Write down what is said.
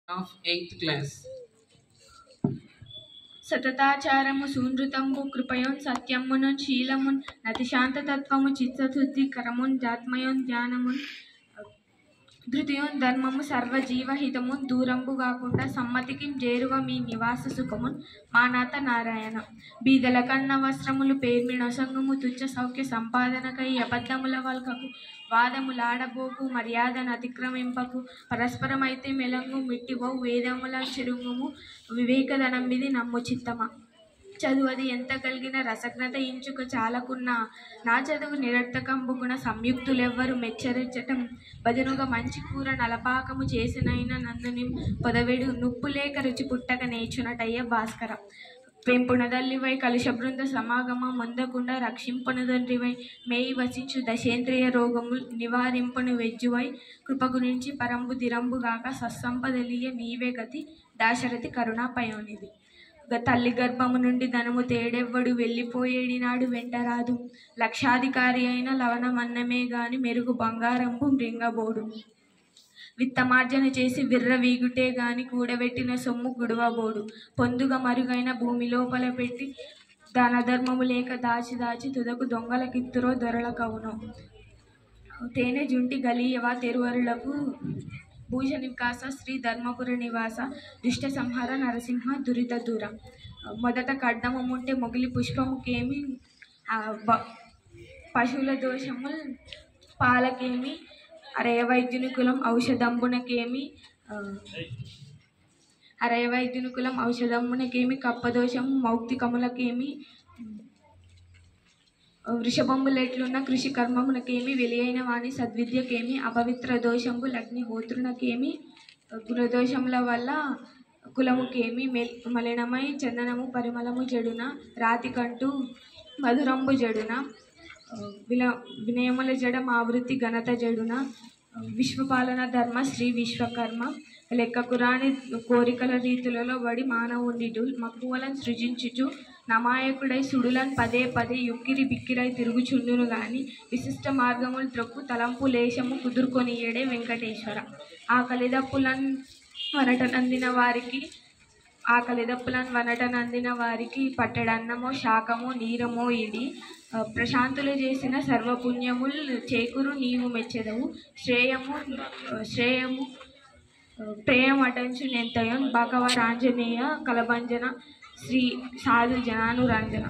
of 8th class. సతతాచారము సూనృతంబు కృపయోన్ సత్యమునున్ శీలమున్ నతిశాంతతత్వము చిత్తశుద్ధికరమున్ జాత్మయోన్ ధ్యానమున్ ధృతియోన్ ధర్మము సర్వజీవహితమున్ దూరంబు కాకుండా సమ్మతికి జేరువ మీ నివాస సుఖమున్ మానాత నారాయణ. బీదల కన్న వస్త్రములు పేర్మినొసంగుము తుచ్చ సౌఖ్య సంపాదనకై అబద్ధముల వల్కకు వాదములాడబోకు మర్యాదను అతిక్రమింపకు పరస్పరమైతే మెలంగు మిట్టివో వేదముల చిరుంగుము వివేకధనంబిది నమ్ము చిత్తమా. చదువది ఎంత కలిగిన రసజ్ఞత ఇంచుక చాలకున్నా నా చదువు నిరర్థకంబుగుణ సంయుక్తులెవ్వరు మెచ్చరించటం బదునుగా మంచి కూర నలపాకము చేసినైన నందుని పొదవెడు నుప్పు లేక రుచి పుట్టక నేర్చునటయ్య భాస్కర. పెంపునదల్లివై కలుష బృంద సమాగమ మొందకుండా రక్షింపనుదొండ్రివై మేయి వసించు దశేంద్రియ రోగములు నివారింపను వెజ్జువై కృప గురించి పరంబు దిరంబుగాక సత్సంపదలియ నీవే గతి దాశరథి కరుణాపయోనిది. తల్లి గర్భము నుండి ధనము తేడెవ్వడు వెళ్ళిపోయేడినాడు వెంటరాదు లక్షాధికారి అయిన లవణమన్నమే గాని మెరుగు బంగారంబు మృంగబోడు. విత్తమార్జన చేసి విర్రవీగుటే గాని కూడబెట్టిన సొమ్ము గుడవబోడు. పొందుగా మరుగైన భూమి లోపల పెట్టి దానధర్మము లేక దాచి దాచి తుదకు దొంగలకిత్తురో దొరలకవునో. తేనె జుంటి గలీయవా తెరువరులకు భూషణ వికాస శ్రీ ధర్మపుర నివాస దుష్ట సంహార నరసింహ దురిత దూర. మొదట కడ్డము ముంటే మొగిలి పుష్పముకేమి పశువుల దోషముల్ పాలకేమి అరయ వైద్యుని కులం ఔషధంబునకేమి కప్పదోషము మౌక్తికములకేమి వృషభంబులెట్లున్న కృషి కర్మమునకేమి వెలియైన వాణి సద్విద్యకేమి అపవిత్ర దోషంబు లగ్నిహోత్రునకేమి గుణదోషముల వల్ల కులముకేమి మలినమై చందనము పరిమళము జడున రాతికంటూ మధురంబు జడున వినయముల జడ ఆవృత్తి ఘనత జడున విశ్వపాలన ధర్మ శ్రీ విశ్వకర్మ లెక్కకురాని కోరికల రీతులలో వడి మానవుండిటు మక్కువలను సృజించుచు నమాయకుడై సుడులను పదే పదే యుక్కిరి బిక్కిరై తిరుగుచుండును గాని విశిష్ట మార్గములు త్రొక్కు తలంపు లేశము కుదుర్కొనియడే వెంకటేశ్వర. ఆకలిదప్పులను వనటనందిన వారికి పట్టెడన్నమో శాకమో నీరమో ఇడి ప్రశాంతులు చేసిన సర్వపుణ్యముల్ చేకురు నీవు మెచ్చెదవు. శ్రేయము ప్రేయమటంచు నెంతయోన్ భగవరాంజనేయ కలభంజన శ్రీ సాధు జనానురంజన.